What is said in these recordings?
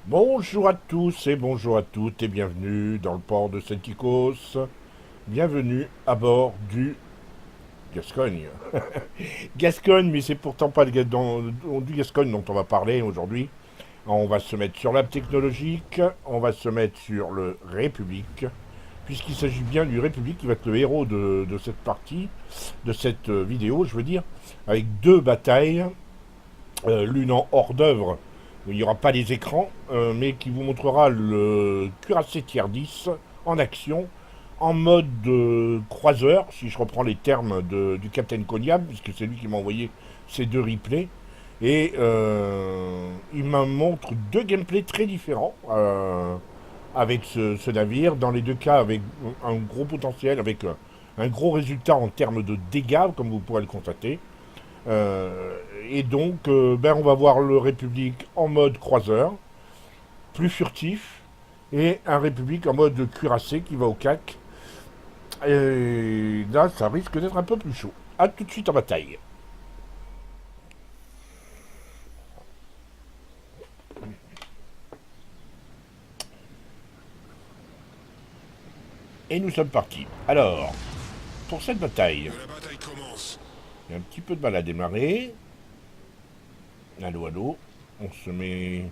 Bonjour à tous et bonjour à toutes et bienvenue dans le port de Celticos. Bienvenue à bord du Gascogne. Gascogne, mais c'est pourtant pas du Gascogne dont on va parler aujourd'hui. On va se mettre sur l'app technologique, on va se mettre sur le République, puisqu'il s'agit bien du République qui va être le héros de cette partie, de cette vidéo, je veux dire, avec deux batailles, l'une en hors d'œuvre, où il n'y aura pas les écrans, mais qui vous montrera le cuirassé tier 10 en action, en mode croiseur, si je reprends les termes du Captain Cognam, puisque c'est lui qui m'a envoyé ces deux replays. Et il me montre deux gameplays très différents avec ce navire. Dans les deux cas, avec un gros potentiel, avec un gros résultat en termes de dégâts, comme vous pourrez le constater. Et donc, on va voir le République en mode croiseur, plus furtif, et un République en mode cuirassé qui va au cac. Et là, ça risque d'être un peu plus chaud. A tout de suite en bataille. Et nous sommes partis. Alors, pour cette bataille, La bataille commence. il y a un petit peu de mal à démarrer. Allô, allô. On se met...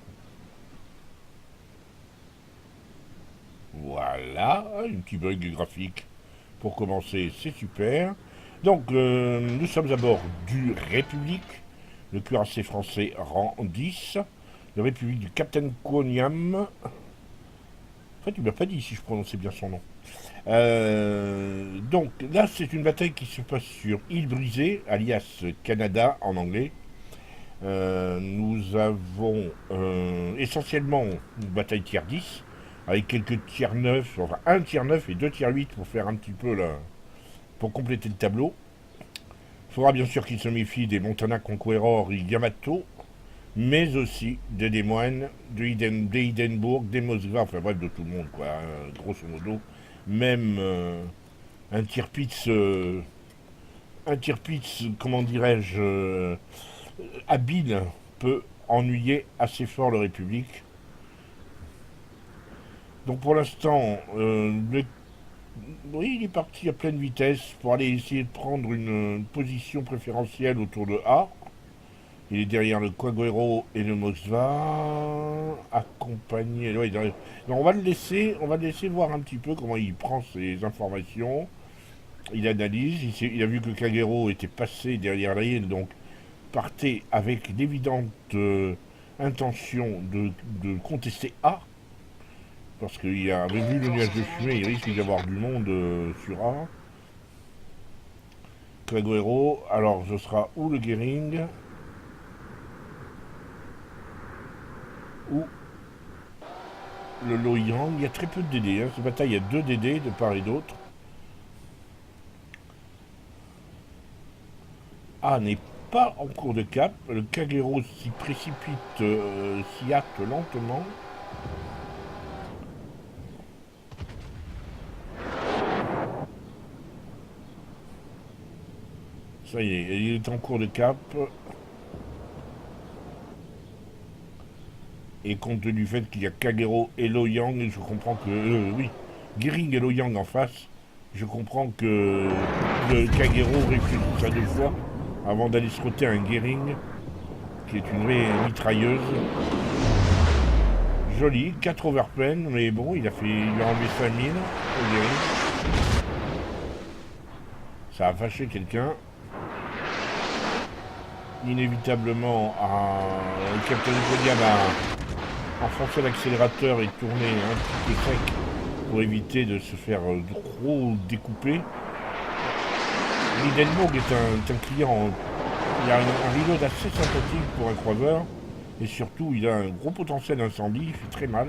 Voilà, un petit bug graphique. Pour commencer, c'est super. Donc, nous sommes à bord du République, le cuirassé français rang 10, le République du Captain Cognam. En fait, il ne m'a pas dit si je prononçais bien son nom. Donc, là, c'est une bataille qui se passe sur île brisée, alias Canada en anglais. Nous avons essentiellement une bataille tier 10, avec quelques tiers 9, enfin un tiers 9 et deux tiers 8 pour faire un petit peu là, pour compléter le tableau. Il faudra bien sûr qu'il se méfie des Montana Conqueror et Yamato, mais aussi des Des Moines, des Hindenburg, des Moskva, enfin bref, de tout le monde, quoi, grosso modo. Même un Tirpitz, comment dirais-je, habile peut ennuyer assez fort le République. Donc pour l'instant, oui, il est parti à pleine vitesse pour aller essayer de prendre une position préférentielle autour de A. Il est derrière le Quaguero et le Moskva, accompagné. Ouais, donc on va le laisser voir un petit peu comment il prend ses informations. Il analyse, il a vu que Quaguero était passé derrière la île, donc partait avec l'évidente intention de contester A. Parce qu'il avait vu le nuage de fumée, il risque d'y avoir du monde sur A. Quaguero, alors ce sera ou le Gering, ou le Loyang. Il y a très peu de DD, hein. Cette bataille, il y a 2 DD de part et d'autre. A n'est pas en cours de cap. Le Quaguero s'y précipite, s'y hâte lentement. Ça y est, il est en cours de cap. Et compte tenu du fait qu'il y a Quaguero et Loyang, je comprends que... oui, Gering et Loyang en face, je comprends que le Quaguero réfléchisse à 2 fois avant d'aller se roter un Gering, qui est une vraie mitrailleuse. Joli, 4 overpen, mais bon, il a enlevé 5000 au Gering. Ça a fâché quelqu'un. Inévitablement, le Captain Cognam a enfoncé l'accélérateur et tourné un petit peu sec pour éviter de se faire trop découper. Hindenburg est un client, il a un reload assez sympathique pour un croiseur, et surtout il a un gros potentiel d'incendie, il fait très mal.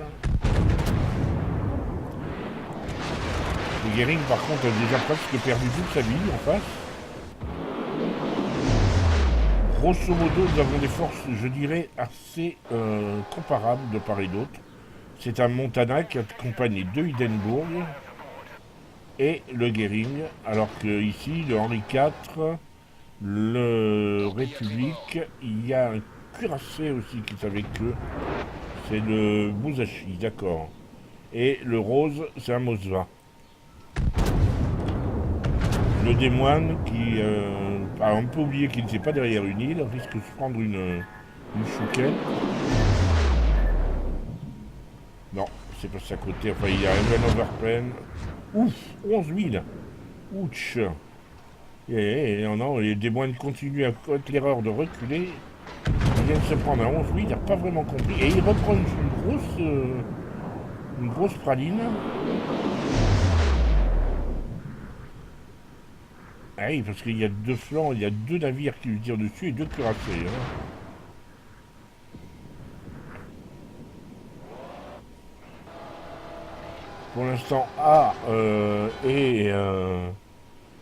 Le Gering par contre a déjà presque perdu toute sa vie en face. Grosso modo, nous avons des forces, je dirais, assez comparables de part et d'autre. C'est un Montana qui accompagne 2 Hindenburg et le Gering, alors que ici, le Henri IV Le République, il y a un cuirassé aussi qui est avec eux. C'est le Musashi, d'accord. Et le rose, c'est un Mosva. Le démoine qui a un peu oublié qu'il n'était pas derrière une île, risque de se prendre une chouquette. Non, c'est passé à côté. Enfin, il y a un jeune overpen. Ouf, 11 000. Ouch. Non, non, les démoines continuent à commettre l'erreur de reculer. Il vient de se prendre un 11 000, il n'a pas vraiment compris. Et il reprend une grosse praline. Ah oui, parce qu'il y a deux flancs, il y a deux navires qui lui tirent dessus et deux cuirassés. Hein. Pour l'instant, A est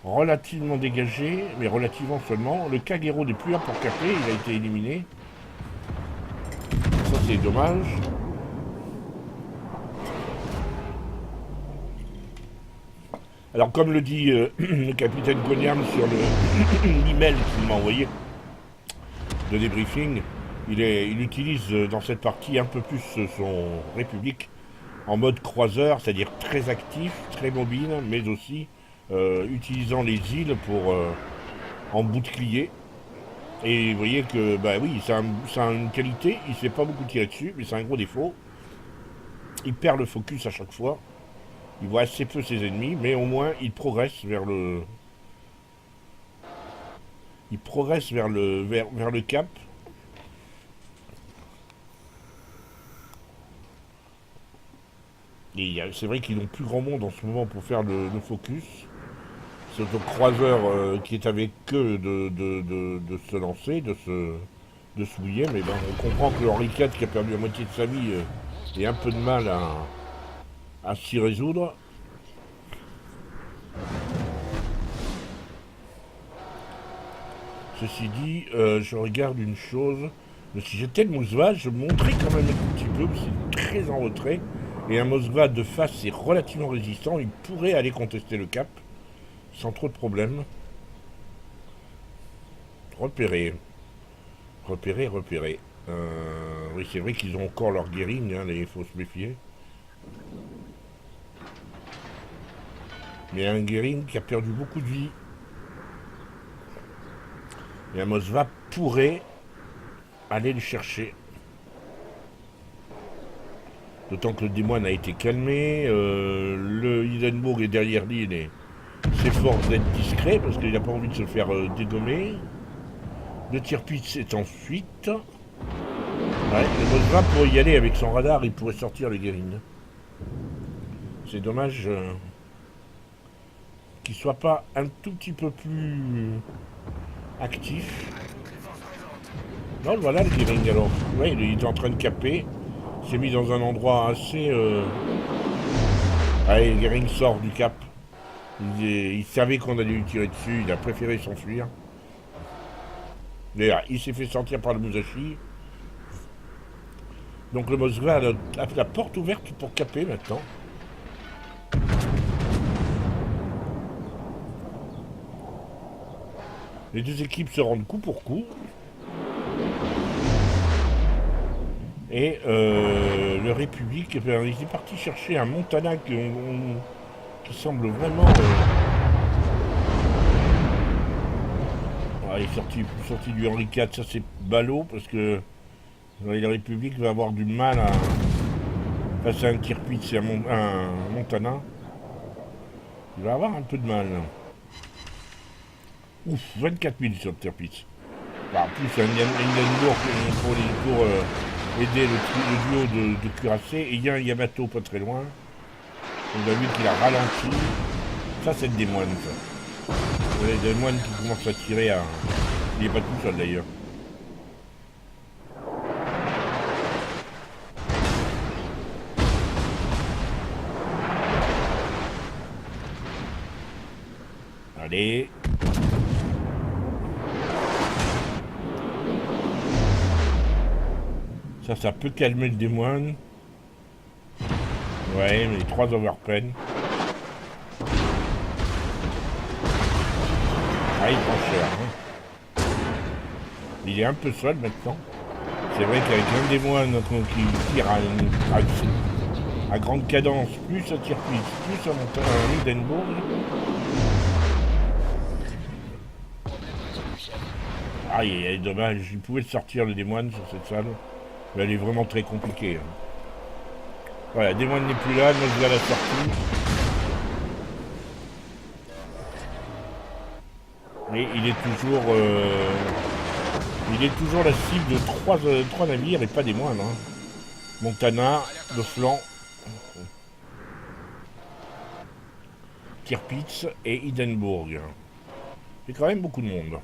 relativement dégagé, mais relativement seulement. Le Kagero n'est plus là pour caper, il a été éliminé. Ça, c'est dommage. Alors, comme le dit le capitaine Goniam sur l'email qu'il m'a envoyé de débriefing, il utilise dans cette partie un peu plus son République en mode croiseur, c'est-à-dire très actif, très mobile, mais aussi utilisant les îles pour en bouclier. Et vous voyez que, bah oui, ça a une qualité, il ne sait pas beaucoup tirer dessus, mais c'est un gros défaut. Il perd le focus à chaque fois. Il voit assez peu ses ennemis, mais au moins il progresse vers le. Il progresse vers le cap. Et c'est vrai qu'ils n'ont plus grand monde en ce moment pour faire le focus. C'est le croiseur qui est avec eux de se lancer, de se mouiller, mais ben, on comprend que Henri IV, qui a perdu la moitié de sa vie, ait un peu de mal à s'y résoudre. Ceci dit, je regarde une chose. Si j'étais le Mousva, je montrais quand même un petit peu, c'est très en retrait. Et un Moskva de face est relativement résistant, il pourrait aller contester le cap sans trop de problèmes. Repérer. Repérer, repérer. Oui, c'est vrai qu'ils ont encore leur guérine, hein, il faut se méfier. Mais un guérine qui a perdu beaucoup de vie. Et un Moskva pourrait aller le chercher. D'autant que le démoine a été calmé, le Hindenburg est derrière l'île et s'efforce d'être discret parce qu'il n'a pas envie de se faire dégommer. Le Tirpitz est ensuite. Ouais, le Moskva pourrait y aller avec son radar, il pourrait sortir les guérines. C'est dommage qu'il soit pas un tout petit peu plus actif. Non, voilà le guérin alors. Ouais, il est en train de caper. Il s'est mis dans un endroit assez. Allez, le guérin sort du cap. Il savait qu'on allait lui tirer dessus, il a préféré s'enfuir. D'ailleurs, il s'est fait sortir par le Musashi. Donc le Moskva a la porte ouverte pour caper maintenant. Les deux équipes se rendent coup pour coup. Et le République, il est parti chercher un Montana qui semble vraiment. Il est sorti du Henri IV, ça c'est ballot parce que la République va avoir du mal à face à un Tirpitz et un Montana. Il va avoir un peu de mal. Ouf, 24 000 sur le Tirpitz. En plus, un Hindenburg pour aider le duo de cuirassés. Et il y a un Yamato pas très loin. On a vu qu'il a ralenti. Ça, c'est le démoine, ça. Le démoine qui commence à tirer à. Il n'est pas tout seul d'ailleurs. Allez. Ça peut calmer le démoine. Ouais, mais 3 overpen. Ah, il prend cher. Hein. Il est un peu seul maintenant. C'est vrai qu'avec un des moines qui tire à grande cadence, plus à tir plus à Hindenburg. Aïe, dommage, il pouvait sortir le démoine sur cette salle. Mais elle est vraiment très compliquée. Voilà, démoine n'est plus là, Nosga l'a sorti. Mais il est toujours la cible de trois navires et pas des moindres. Hein. Montana, le flanc, Tirpitz et Hindenburg. C'est quand même beaucoup de monde.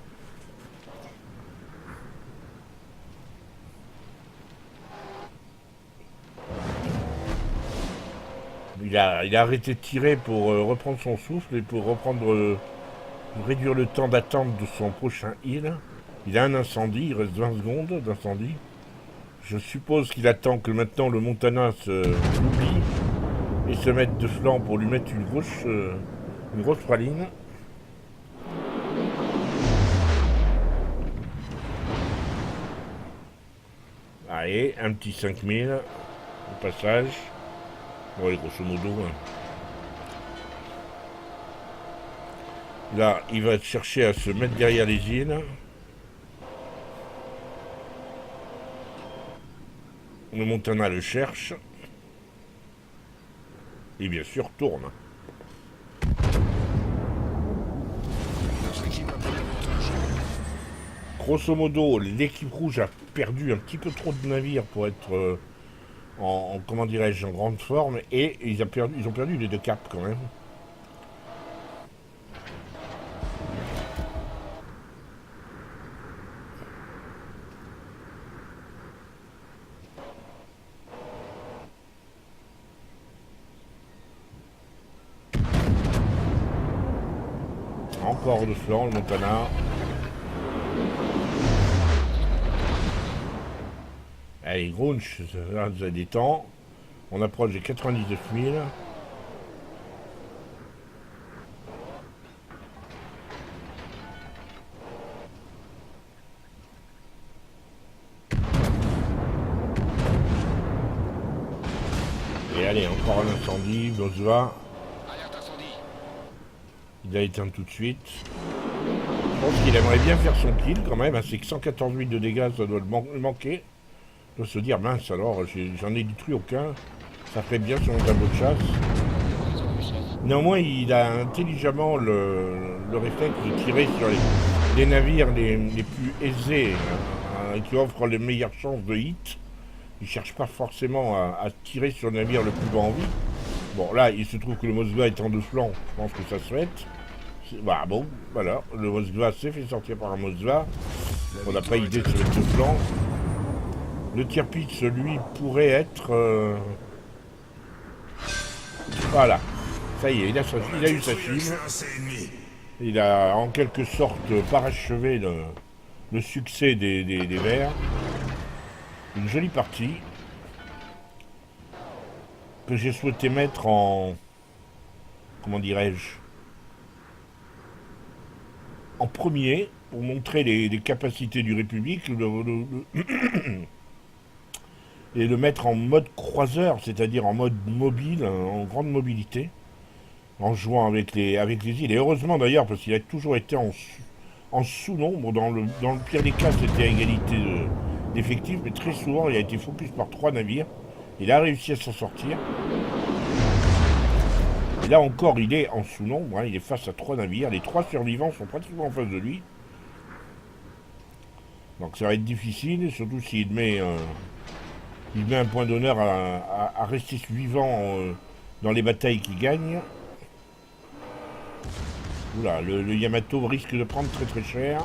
Il a arrêté de tirer pour reprendre son souffle et pour réduire le temps d'attente de son prochain heal. Il a un incendie, il reste 20 secondes d'incendie. Je suppose qu'il attend que maintenant le Montana l'oublie et se mette de flanc pour lui mettre une grosse praline. Allez, un petit 5000 au passage. Ouais, grosso modo. Hein. Là, il va chercher à se mettre derrière les îles. Le Montana le cherche. Et bien sûr, tourne. Grosso modo, l'équipe rouge a perdu un petit peu trop de navires pour être comment dirais-je, en grande forme. Et ils ont perdu les deux caps quand même. Encore de flanc, le Montana. Allez, Grunch, ça a des temps. On approche des 99 000. Et allez, encore un incendie, Bosva. Il a éteint tout de suite. Je pense qu'il aimerait bien faire son kill quand même. C'est que 114 000 de dégâts, ça doit le manquer. Il doit se dire, mince alors, j'en ai détruit aucun. Ça fait bien son tableau de chasse. Néanmoins, il a intelligemment le réflexe de tirer sur les navires les plus aisés, qui offrent les meilleures chances de hit. Il ne cherche pas forcément à tirer sur le navire le plus bas en vie. Bon, là, il se trouve que le Moskva étant de flanc, je pense que ça se fait. Bah bon, voilà, le Moskva s'est fait sortir par un Moskva. On n'a pas idée de se mettre de flanc. Le Tirpitz, lui, pourrait être... Voilà. Ça y est, il a eu sa cible. Il a en quelque sorte parachevé le succès des Verts. Une jolie partie que j'ai souhaité mettre en... Comment dirais-je, en premier, pour montrer les capacités du République, et le mettre en mode croiseur, c'est-à-dire en mode mobile, en grande mobilité, en jouant avec les îles. Et heureusement d'ailleurs, parce qu'il a toujours été en sous-nombre. Dans le pire des cas, c'était à égalité d'effectifs, mais très souvent, il a été focus par 3 navires. Il a réussi à s'en sortir. Et là encore, il est en sous-nombre, hein, il est face à 3 navires. Les 3 survivants sont pratiquement en face de lui. Donc ça va être difficile, surtout s'il met un point d'honneur à rester vivant dans les batailles qu'il gagne. Oula, le Yamato risque de prendre très très cher.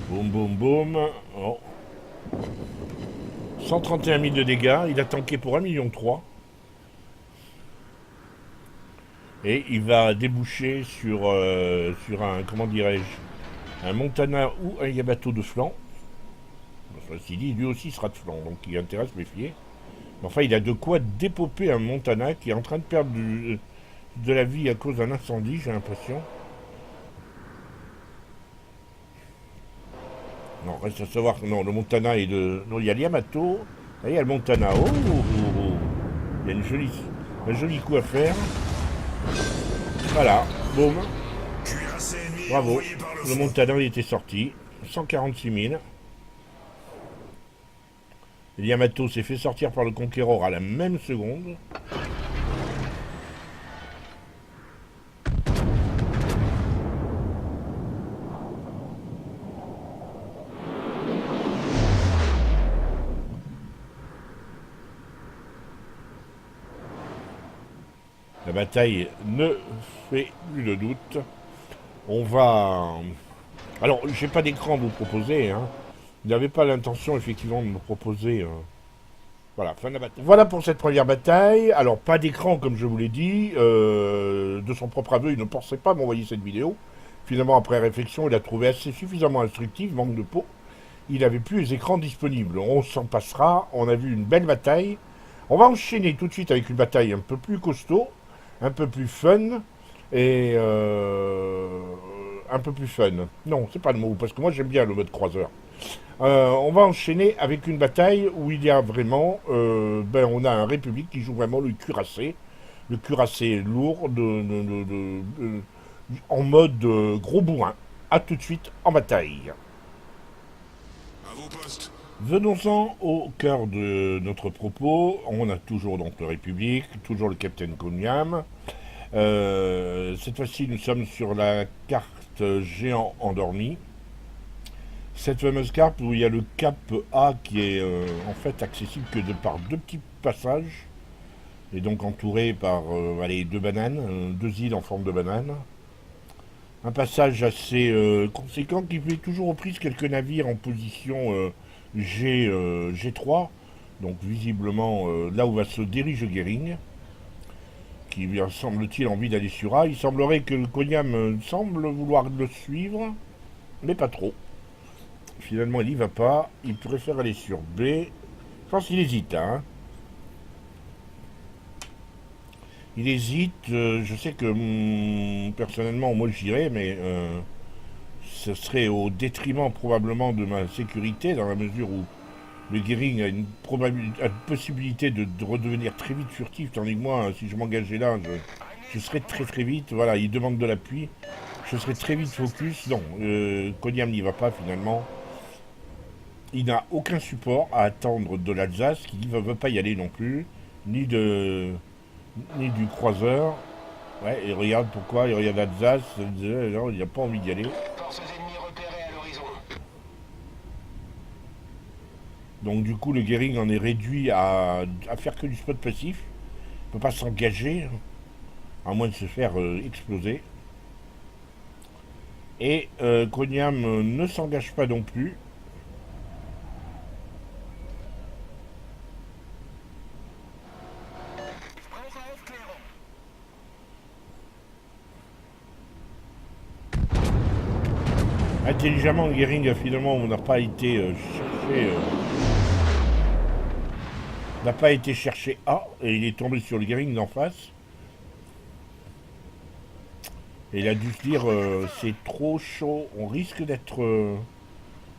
Boum boum boum. Oh. 131 000 de dégâts, il a tanké pour 1,3 million. Et il va déboucher sur un, comment dirais-je, un Montana ou un Yamato de flanc. Ceci dit, lui aussi sera de flanc, donc il a intérêt à se méfier. Mais enfin, il a de quoi dépoper un Montana qui est en train de perdre de la vie à cause d'un incendie, j'ai l'impression. Non, reste à savoir que non, le Montana est de... Non, il y a le Yamato, et il y a le Montana. Oh, oh, oh, oh. Il y a un joli coup à faire. Voilà, boum. Bravo, le Montana il était sorti. 146 000. Le Yamato s'est fait sortir par le Conqueror à la même seconde. La bataille ne fait plus de doute. On va... Alors, j'ai pas d'écran à vous proposer. Hein. Il n'avait pas l'intention, effectivement, de me proposer... Voilà, fin de la bataille. Voilà pour cette première bataille. Alors, pas d'écran, comme je vous l'ai dit. De son propre aveu, il ne pensait pas m'envoyer cette vidéo. Finalement, après réflexion, il a trouvé assez suffisamment instructive, manque de peau. Il n'avait plus les écrans disponibles. On s'en passera. On a vu une belle bataille. On va enchaîner tout de suite avec une bataille un peu plus costaud, un peu plus fun, et un peu plus fun. Non, c'est pas le mot, parce que moi j'aime bien le mode croiseur. On va enchaîner avec une bataille où il y a vraiment, on a un République qui joue vraiment le cuirassé lourd, en mode gros bourrin. A tout de suite en bataille. À vos postes. Venons-en au cœur de notre propos. On a toujours donc le République, toujours le Capitaine Konyam. Cette fois-ci, nous sommes sur la carte géant endormi. Cette fameuse carte où il y a le cap A qui est en fait accessible que par deux petits passages, et donc entouré par deux bananes, deux îles en forme de banane. Un passage assez conséquent qui fait toujours aux prises quelques navires en position G3, donc visiblement là où va se diriger Goering, qui semble-t-il envie d'aller sur A. Il semblerait que le Konyam semble vouloir le suivre, mais pas trop. Finalement, il n'y va pas. Il préfère aller sur B. Je pense qu'il hésite. Hein. Il hésite. Je sais que personnellement, moi, j'irais, mais ce serait au détriment probablement de ma sécurité, dans la mesure où le Goering a une possibilité de redevenir très vite furtif, tandis que moi, si je m'engageais là, je serais très très vite. Voilà, il demande de l'appui. Je serais très vite focus. Non, Konyam n'y va pas finalement. Il n'a aucun support à attendre de l'Alsace, qui ne veut pas y aller non plus, ni du croiseur. Ouais, et regarde pourquoi, il regarde l'Alsace, il n'a pas envie d'y aller. Forces ennemies repérées à l'horizon. Donc du coup, le Goering en est réduit à faire que du spot passif. Il ne peut pas s'engager, à moins de se faire exploser. Et Konyam ne s'engage pas non plus. Intelligemment, Goering finalement n'a pas été cherché. N'a pas été cherché A et il est tombé sur le Goering d'en face. Et il a dû se dire c'est trop chaud, on risque d'être.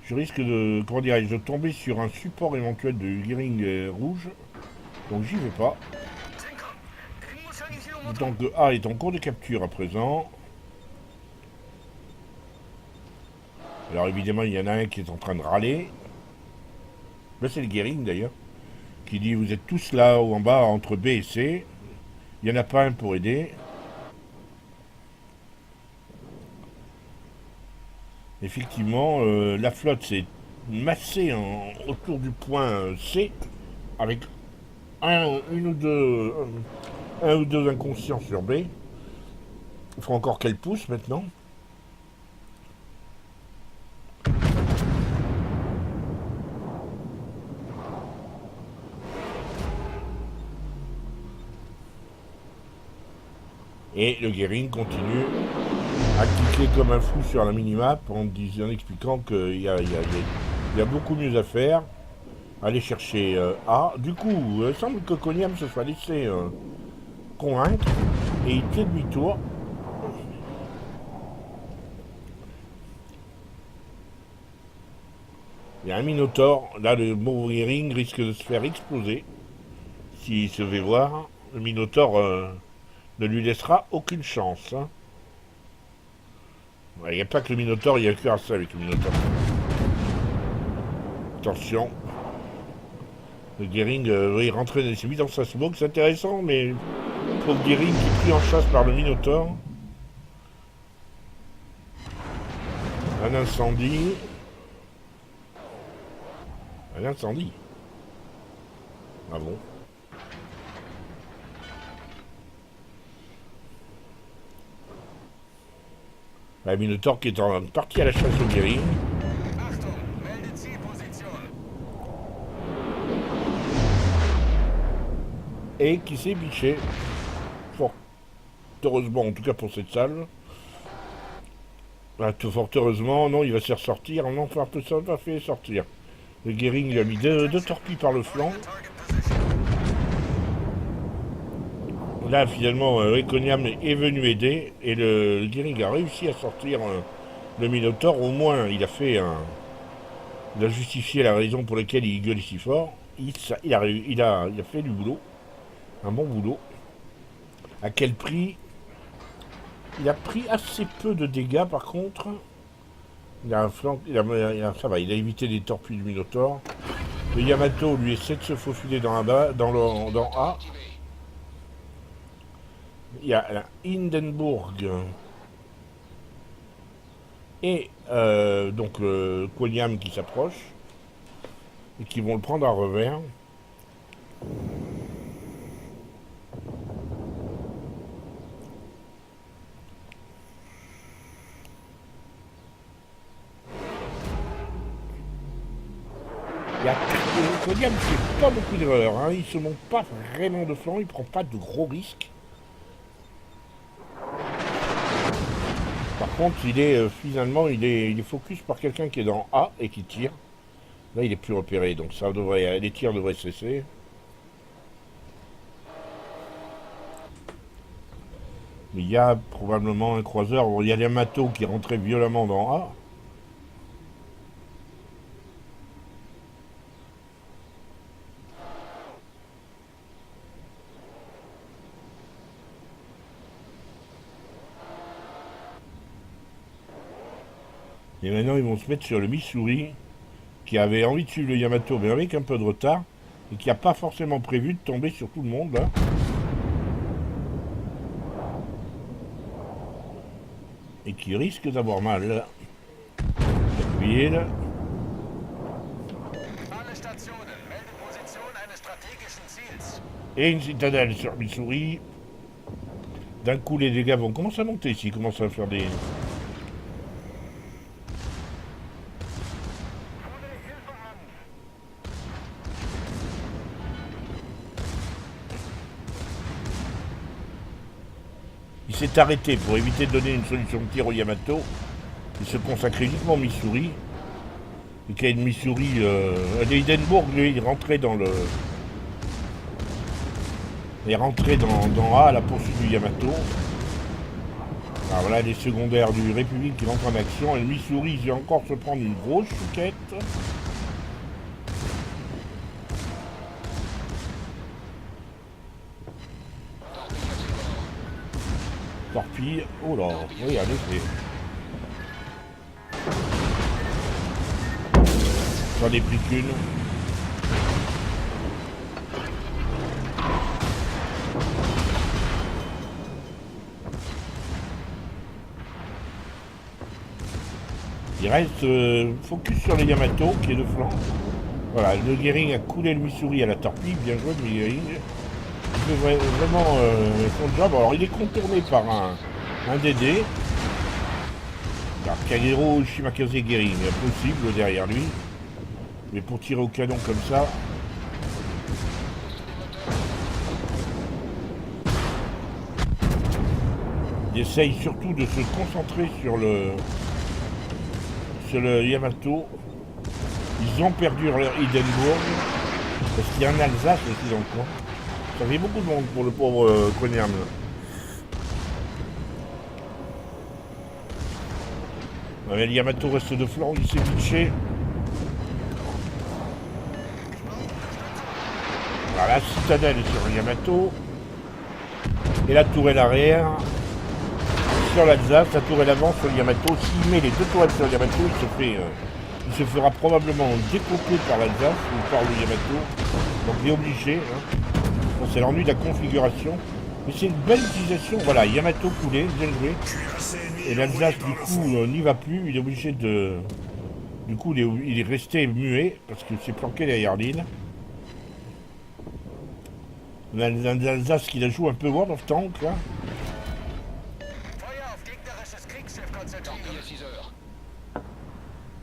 Je risque de. Comment dirais-je, de tomber sur un support éventuel de Goering rouge. Donc j'y vais pas. Donc A est en cours de capture à présent. Alors évidemment, il y en a un qui est en train de râler. Là, c'est le Goering d'ailleurs. Qui dit vous êtes tous là ou en bas entre B et C. Il n'y en a pas un pour aider. Effectivement, la flotte s'est massée autour du point C avec un ou deux inconscients sur B. Il faut encore qu'elle pousse maintenant. Et le Goering continue à cliquer comme un fou sur la minimap en expliquant qu'il y a beaucoup mieux à faire. Aller chercher A. Du coup, il semble que Konyam se soit laissé convaincre. Et il fait demi-tour. Il y a un Minotaur. Là, le Maul Gearing risque de se faire exploser. S'il se fait voir, le Minotaur ne lui laissera aucune chance. Hein. Il n'y a pas que le Minotaur, il n'y a que ça avec le Minotaur. Attention. Le Gearing, il rentrait dans sa smoke, c'est intéressant, mais pour le Gearing qui est pris en chasse par le Minotaur. Un incendie. Un incendie. Ah bon? Le Minotaur qui est en partie à la chasse au Gearing. Et qui s'est biché. Fort heureusement, en tout cas pour cette salle. Ah, fort heureusement, non, il va se ressortir. Non, ça va faire sortir. Le Gearing lui a mis deux torpilles par le flanc. Là, finalement, Reconiam est venu aider. Et le Gearing a réussi à sortir le Minotaur. Au moins, il a fait un. Il a justifié la raison pour laquelle il gueulait si fort. Il a fait du boulot. Un bon boulot. À quel prix? Il a pris assez peu de dégâts par contre. Il a un flanc. Ça va, il a évité des torpilles du Minotaur. Le Yamato lui essaie de se faufiler dans A. Il y a la Hindenburg et donc le Quoniam qui s'approche et qui vont le prendre à revers. Le Quoniam ne fait pas beaucoup d'erreurs, hein. Il se monte pas vraiment de flanc, il prend pas de gros risques. Par contre, il est finalement, il est focus par quelqu'un qui est dans A et qui tire. Là, il est plus repéré, donc les tirs devraient cesser. Mais il y a probablement un croiseur. Bon, il y a Yamato qui rentrait violemment dans A. Et maintenant, ils vont se mettre sur le Missouri, qui avait envie de suivre le Yamato, mais avec un peu de retard, et qui n'a pas forcément prévu de tomber sur tout le monde, là. Et qui risque d'avoir mal. Huile. Et une citadelle sur Missouri. D'un coup, les dégâts vont commencer à monter ici, ils commencent à faire des... Il s'est arrêté pour éviter de donner une solution de tir au Yamato. Il se consacrait uniquement au Missouri. Et qu'il y a une Missouri... Hindenburg, lui, il rentrait dans le... Il est rentré dans A à la poursuite du Yamato. Alors voilà les secondaires du République qui rentrent en action. Et le Missouri, il va encore se prendre une grosse chouquette. Torpille. Oh là, regardez, c'est... J'en ai pris qu'une. Il reste focus sur les Yamato qui est de flanc. Voilà, le Gearing a coulé le Missouri à la torpille, bien joué le Gearing. Il fait vraiment son job. Alors il est contourné par un DD. Alors Kagero Shimakaze Gearing, possible derrière lui. Mais pour tirer au canon comme ça. Il essaye surtout de se concentrer sur le Yamato. Ils ont perdu leur Hindenburg. Parce qu'il y a un Alsace aussi dans le coin. Ça fait beaucoup de monde pour le pauvre Quoniam. Ouais, le Yamato reste de flanc, il s'est pitché. Voilà, citadelle sur le Yamato. Et la tourelle arrière sur l'Alsace, la tourelle avant sur le Yamato. S'il met les deux tourelles sur le Yamato, il se fera probablement découper par l'Alsace ou par le Yamato. Donc il est obligé. Hein. Bon, c'est l'ennui de la configuration. Mais c'est une belle utilisation. Voilà, Yamato coulé, bien joué. Et l'Alsace, du coup, n'y va plus. Il est obligé de... Du coup, il est resté muet parce qu'il s'est planqué derrière l'île. L'Alsace qui la joue un peu World of Tanks, là.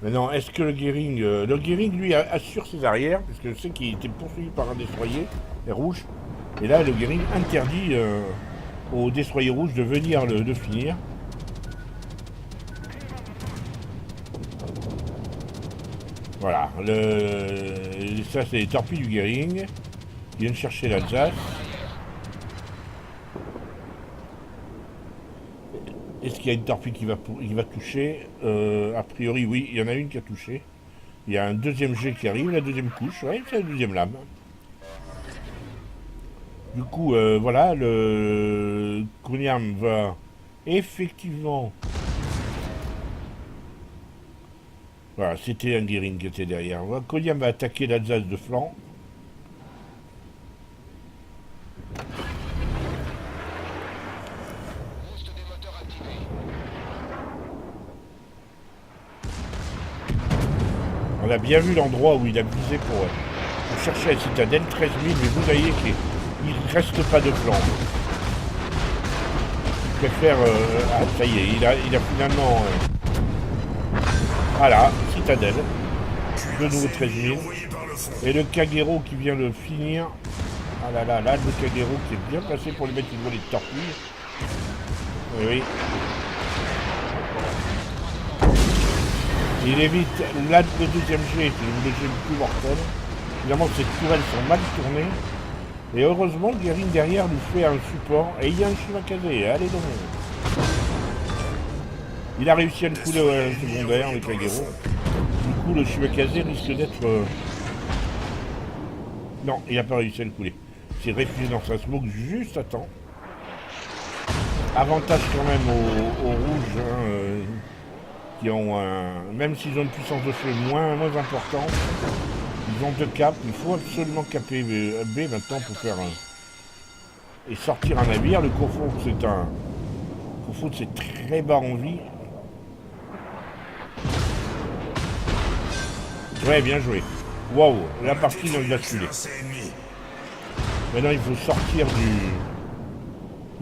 Maintenant, est-ce que le Goering, lui, assure ses arrières, parce que je sais qu'il était poursuivi par un destroyer, les rouges. Et là, le Goering interdit aux destroyers rouges de venir le finir. Voilà, ça c'est les torpilles du Goering qui viennent chercher l'Alsace. Est-ce qu'il y a une torpille qui va toucher A priori, oui, il y en a une qui a touché. Il y a un deuxième jet qui arrive, la deuxième couche, oui, c'est la deuxième lame. Du coup, voilà, le Kuniam va effectivement... Voilà, c'était un Goering qui était derrière. Kuniam va attaquer l'Alsace de flanc. On a bien vu l'endroit où il a visé pour chercher la citadelle, 13 000, mais vous voyez qu'il ne reste pas de flanc. Il préfère... ah, ça y est, il a finalement... voilà, citadelle. De nouveau 13 000. Et le Kagero qui vient le finir. Ah là là, là, le Kagero qui est bien placé pour lui mettre une volée de torpille. Oui, oui. Il évite là le deuxième jet, c'est le jet le plus mortel. Évidemment, ces tourelles sont mal tournées. Et heureusement, le Goering derrière lui fait un support. Et il y a un Shimakaze. Allez donc. Il a réussi à le couler au secondaire, le Kagero. Du coup, le Shimakaze risque d'être... Non, il n'a pas réussi à le couler. Il s'est réfugié dans sa smoke juste à temps. Avantage quand même aux rouges, hein, qui ont même s'ils ont une puissance de feu moins importante, ils ont 2 caps. Il faut absolument caper B maintenant pour faire et sortir un navire. Le Kofun, c'est très bas en vie. Ouais, bien joué. Waouh, la partie vient de basculer. Maintenant, il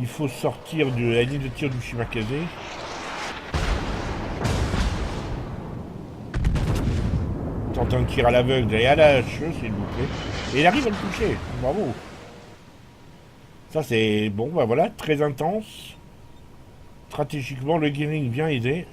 faut sortir de la ligne de tir du Shimakaze. Tente un tir à l'aveugle et à la hache, s'il vous plaît. Et il arrive à le toucher. Bravo. Ça, c'est... Bon, bah voilà, très intense. Stratégiquement, le Goering vient aider.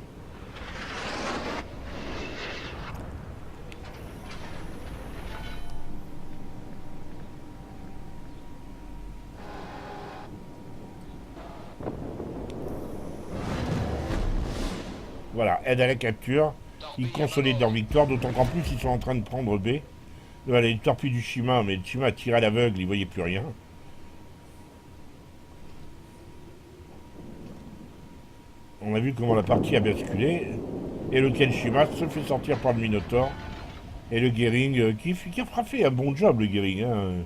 Voilà, aide à la capture. Ils consolident leur victoire, d'autant qu'en plus ils sont en train de prendre B. Voilà, les torpilles du Shima, mais le Shima a tiré à l'aveugle, il ne voyait plus rien. On a vu comment la partie a basculé. Et le Kenshima se fait sortir par le Minotaur. Et le Goering, qui a fait un bon job, le Goering. Hein.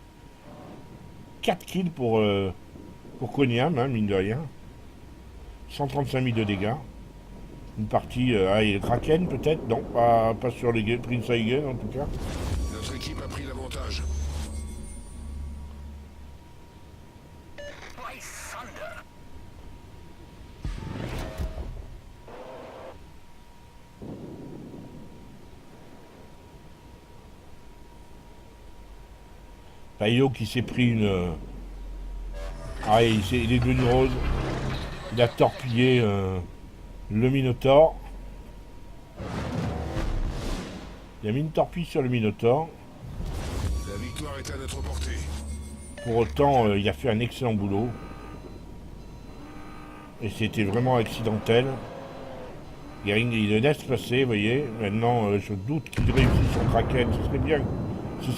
4 kills pour Koniam, hein, mine de rien. 135 000 de dégâts. Une partie... et le Kraken, peut-être? Non, pas sur le Prince Eugen, en tout cas. Notre équipe a pris l'avantage. Payo qui s'est pris une... Ah, il est devenu rose. Il a torpillé le Minotaur. Il a mis une torpille sur le Minotaur. La victoire est à notre portée. Pour autant, il a fait un excellent boulot. Et c'était vraiment accidentel. Gering, il le laisse passer, vous voyez. Maintenant, je doute qu'il réussisse son Kraken. Ce serait bien. Ce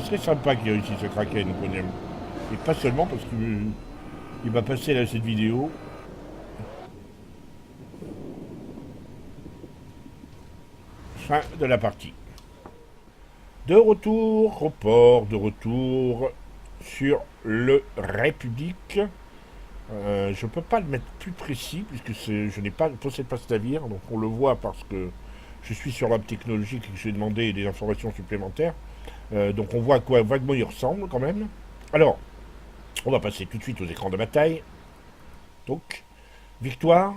serait sympa qu'il réussisse ce Kraken, Konyam. Et pas seulement parce qu'il va passer là cette vidéo. Fin de la partie. De retour au port, de retour sur le République. Je ne peux pas le mettre plus précis puisque je n'ai pas possède pas ce navire, donc on le voit parce que je suis sur l'app technologique et que j'ai demandé des informations supplémentaires. Donc on voit à quoi vaguement il ressemble quand même. Alors, on va passer tout de suite aux écrans de bataille. Donc, victoire,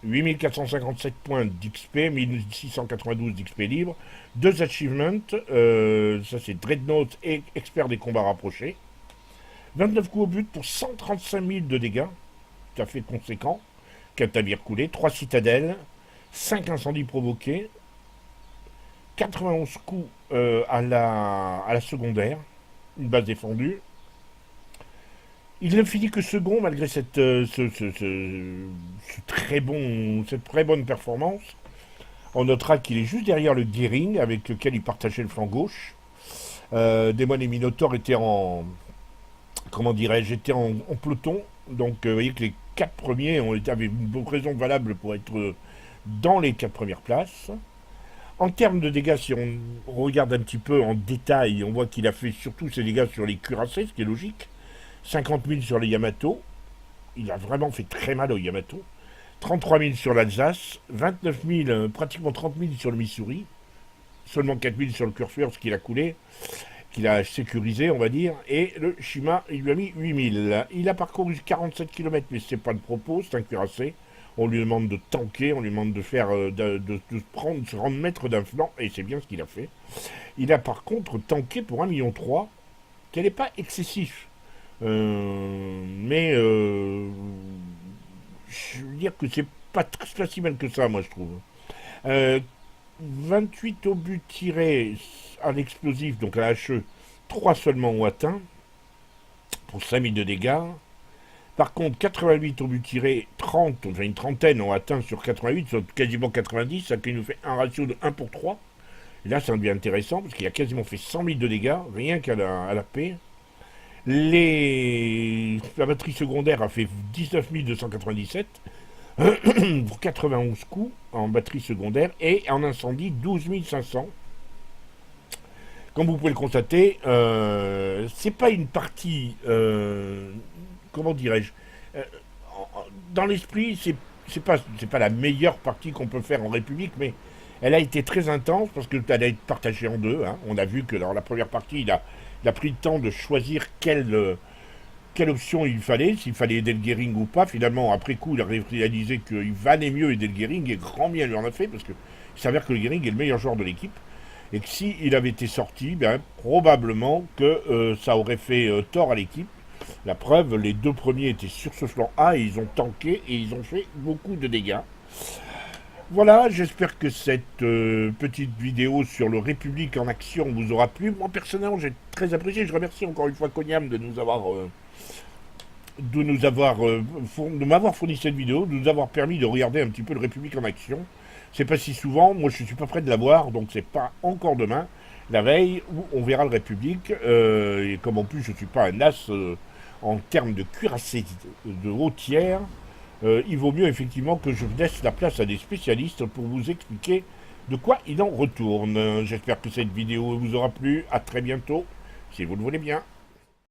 8457 points d'XP, 1692 d'XP libre, 2 achievements, ça c'est Dreadnought et expert des combats rapprochés, 29 coups au but pour 135 000 de dégâts, tout à fait conséquent, 4 navires coulés, 3 citadelles, 5 incendies provoqués, 91 coups à la secondaire, une base défendue. Il ne finit que second malgré cette très bonne performance. On notera qu'il est juste derrière le Gering avec lequel il partageait le flanc gauche. Démon et Minotaur étaient en peloton. Donc vous voyez que les 4 premiers avaient une raison valable pour être dans les 4 premières places. En termes de dégâts, si on regarde un petit peu en détail, on voit qu'il a fait surtout ses dégâts sur les cuirassés, ce qui est logique. 50 000 sur les Yamato. Il a vraiment fait très mal aux Yamato. 33 000 sur l'Alsace. 29 000, pratiquement 30 000 sur le Missouri. Seulement 4 000 sur le Curfeur, ce qu'il a coulé, qu'il a sécurisé, on va dire. Et le Shima, il lui a mis 8 000. Il a parcouru 47 km, mais c'est pas le propos, c'est un cuirassé. On lui demande de tanker, on lui demande de faire, se rendre maître d'un flanc, et c'est bien ce qu'il a fait. Il a par contre tanké pour 1,3 million, qui n'est pas excessif. Mais je veux dire que c'est pas si mal que ça, moi je trouve. 28 obus tirés à l'explosif, donc à la HE, 3 seulement ont atteint, pour 5000 de dégâts. Par contre, 88 obus tirés, 30, enfin une trentaine ont atteint sur 88, sur quasiment 90, ça qui nous fait un ratio de 1 pour 3. Et là, ça devient intéressant, parce qu'il a quasiment fait 100 000 de dégâts, rien qu'à la paix. La batterie secondaire a fait 19 297 pour 91 coups en batterie secondaire et en incendie 12 500. Comme vous pouvez le constater, c'est pas une partie, comment dirais-je, dans l'esprit, c'est pas la meilleure partie qu'on peut faire en République, mais elle a été très intense parce qu'elle a été partagée en deux. Hein. On a vu que dans la première partie, il a pris le temps de choisir quelle option il fallait, s'il fallait aider le Gering ou pas. Finalement, après coup, il a réalisé qu'il valait mieux aider le Gering, et grand bien lui en a fait, parce qu'il s'avère que le Gering est le meilleur joueur de l'équipe, et que s'il avait été sorti, probablement que ça aurait fait tort à l'équipe. La preuve, les 2 premiers étaient sur ce flanc A, et ils ont tanké, et ils ont fait beaucoup de dégâts. Voilà, j'espère que cette petite vidéo sur le République en action vous aura plu. Moi, personnellement, j'ai très apprécié. Je remercie encore une fois Konyam de m'avoir fourni cette vidéo, de nous avoir permis de regarder un petit peu le République en action. C'est pas si souvent, moi je suis pas prêt de la voir, donc c'est pas encore demain, la veille, où on verra le République. Et comme en plus je suis pas un as en termes de cuirassé de haut tiers, il vaut mieux effectivement que je laisse la place à des spécialistes pour vous expliquer de quoi il en retourne. J'espère que cette vidéo vous aura plu. À très bientôt, si vous le voulez bien.